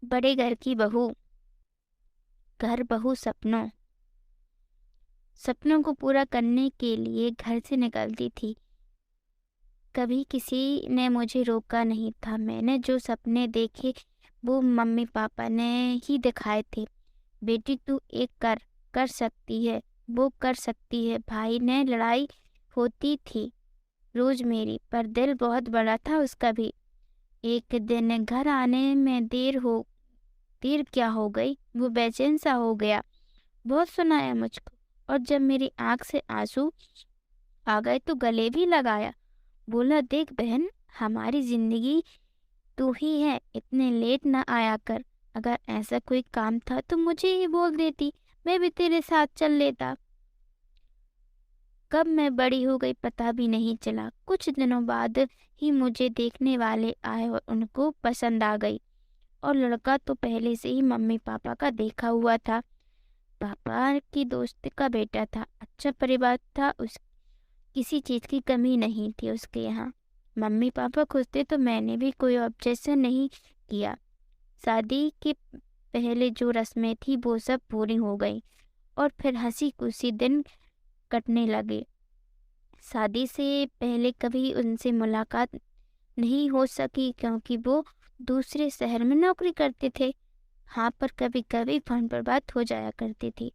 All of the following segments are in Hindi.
बड़े घर की बहू, घर बहू सपनों को पूरा करने के लिए घर से निकलती थी। कभी किसी ने मुझे रोका नहीं था। मैंने जो सपने देखे वो मम्मी पापा ने ही दिखाए थे। बेटी तू एक कर सकती है, वो कर सकती है। भाई ने लड़ाई होती थी रोज मेरी, पर दिल बहुत बड़ा था उसका भी। एक दिन घर आने में देर क्या हो गई, वो बेचैन सा हो गया। बहुत सुनाया मुझको, और जब मेरी आंख से आंसू आ गए तो गले भी लगाया। बोला, देख बहन, हमारी जिंदगी तू ही है, इतने लेट ना आया कर। अगर ऐसा कोई काम था तो मुझे ही बोल देती, मैं भी तेरे साथ चल लेता। कब मैं बड़ी हो गई पता भी नहीं चला। कुछ दिनों बाद ही मुझे देखने वाले आए और उनको पसंद आ गई। और लड़का तो पहले से ही मम्मी पापा का देखा हुआ था। पापा की दोस्त का बेटा था, अच्छा परिवार था, उस किसी चीज की कमी नहीं थी उसके यहाँ। मम्मी पापा खुश थे तो मैंने भी कोई ऑब्जेक्शन नहीं किया। शादी के पहले जो रस्में थी वो सब पूरी हो गई और फिर हंसी खुशी दिन कटने लगे। शादी से पहले कभी उनसे मुलाकात नहीं हो सकी क्योंकि वो दूसरे शहर में नौकरी करते थे। हाँ, पर कभी कभी फोन पर बात हो जाया करती थी।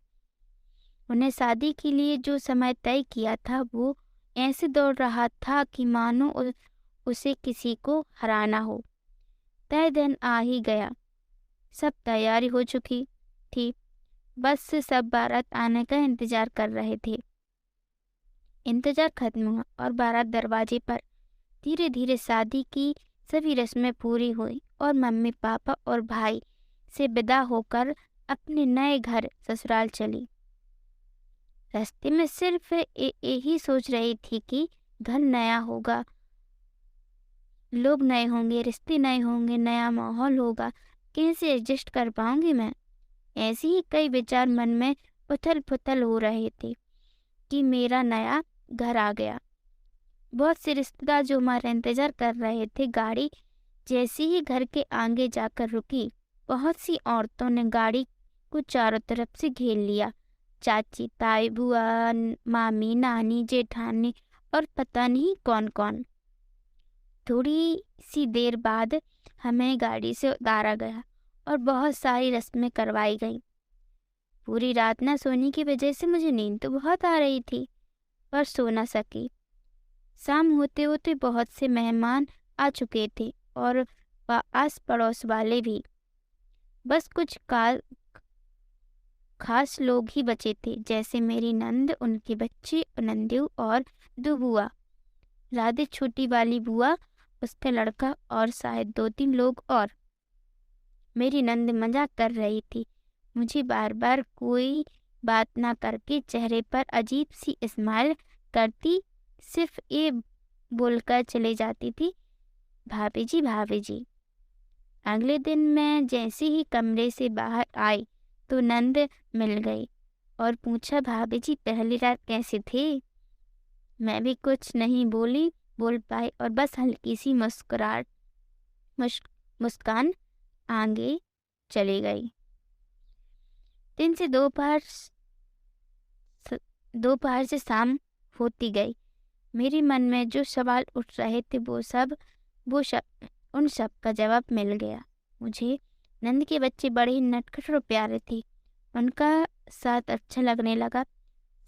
उन्हें शादी के लिए जो समय तय किया था वो ऐसे दौड़ रहा था कि मानो उसे किसी को हराना हो। तय दिन आ ही गया। सब तैयारी हो चुकी थी, बस सब बारात आने का इंतजार कर रहे थे। इंतजार खत्म हुआ और बारात दरवाजे पर। धीरे धीरे शादी की सभी रस्में पूरी हुई और मम्मी पापा और भाई से विदा होकर अपने नए घर ससुराल चली। रास्ते में सिर्फ यही सोच रही थी कि घर नया होगा, लोग नए होंगे, रिश्ते नए होंगे, नया माहौल होगा, कैसे एडजस्ट कर पाऊंगी मैं। ऐसे ही कई विचार मन में उथल पुथल हो रहे थे कि मेरा नया घर आ गया। बहुत से रिश्तेदार जो हमारा इंतजार कर रहे थे। गाड़ी जैसे ही घर के आगे जाकर रुकी, बहुत सी औरतों ने गाड़ी को चारों तरफ से घेर लिया। चाची, ताई, बुआ, मामी, नानी, जेठानी और पता नहीं कौन कौन। थोड़ी सी देर बाद हमें गाड़ी से उतारा गया और बहुत सारी रस्में करवाई गई। पूरी रात न सोने की वजह से मुझे नींद तो बहुत आ रही थी, पर सो न सकी। शाम होते होते बहुत से मेहमान आ चुके थे और आस पड़ोस वाले भी। बस कुछ खास लोग ही बचे थे, जैसे मेरी नंद, उनके बच्चे, नंदू और दो बुआ, राधे छोटी वाली बुआ, उसका लड़का और शायद 2-3 लोग और। मेरी नंद मजाक कर रही थी। मुझे बार बार कोई बात ना करके चेहरे पर अजीब सी स्माइल करती, सिर्फ ये बोलकर चले जाती थी, भाभी जी, भाभी जी। अगले दिन मैं जैसे ही कमरे से बाहर आई तो नंद मिल गई और पूछा, भाभी जी पहली रात कैसे थे। मैं भी कुछ नहीं बोल पाई और बस हल्की सी मुस्कान आगे चली गई। दिन से दोपहर से शाम होती गई। मेरे मन में जो सवाल उठ रहे थे उन सब का जवाब मिल गया मुझे। नंद के बच्चे बड़े ही नटखट और प्यारे थे। उनका साथ अच्छा लगने लगा।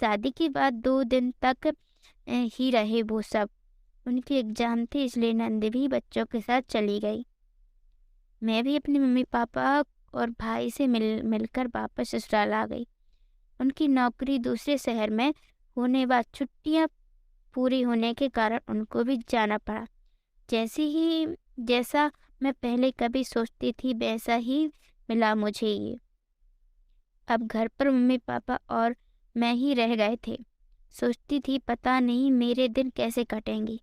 शादी के बाद 2 दिन तक ही रहे वो सब। उनके एग्जाम थे इसलिए नंद भी बच्चों के साथ चली गई। मैं भी अपने मम्मी पापा और भाई से मिलकर वापस ससुराल आ गई। उनकी नौकरी दूसरे शहर में होने बाद छुट्टियां पूरी होने के कारण उनको भी जाना पड़ा। जैसा मैं पहले कभी सोचती थी वैसा ही मिला मुझे ये। अब घर पर मम्मी पापा और मैं ही रह गए थे। सोचती थी पता नहीं मेरे दिन कैसे कटेंगे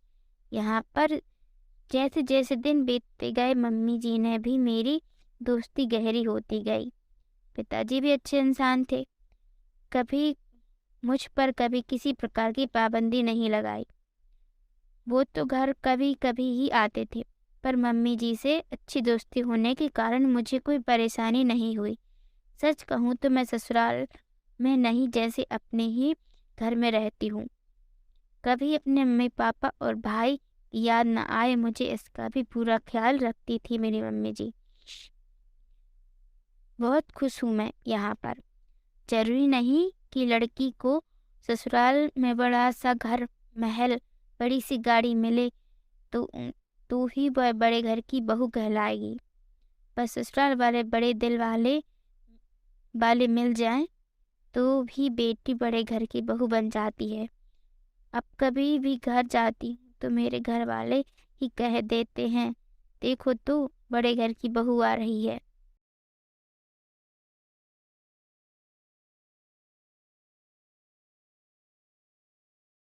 यहाँ पर। जैसे जैसे दिन बीतते गए मम्मी जी ने भी मेरी दोस्ती गहरी होती गई। पिताजी भी अच्छे इंसान थे, कभी मुझ पर कभी किसी प्रकार की पाबंदी नहीं लगाई। वो तो घर कभी कभी ही आते थे, पर मम्मी जी से अच्छी दोस्ती होने के कारण मुझे कोई परेशानी नहीं हुई। सच कहूँ तो मैं ससुराल में नहीं, जैसे अपने ही घर में रहती हूँ। कभी अपने मम्मी पापा और भाई की याद न आए, मुझे इसका भी पूरा ख्याल रखती थी मेरी मम्मी जी। बहुत खुश हूँ मैं यहाँ पर। जरूरी नहीं कि लड़की को ससुराल में बड़ा सा घर, महल, बड़ी सी गाड़ी मिले तो ही वह बड़े घर की बहू कहलाएगी। बस ससुराल वाले बड़े दिल वाले वाले मिल जाएं तो भी बेटी बड़े घर की बहू बन जाती है। अब कभी भी घर जाती हूँ तो मेरे घर वाले ही कह देते हैं, देखो तो बड़े घर की बहू आ रही है।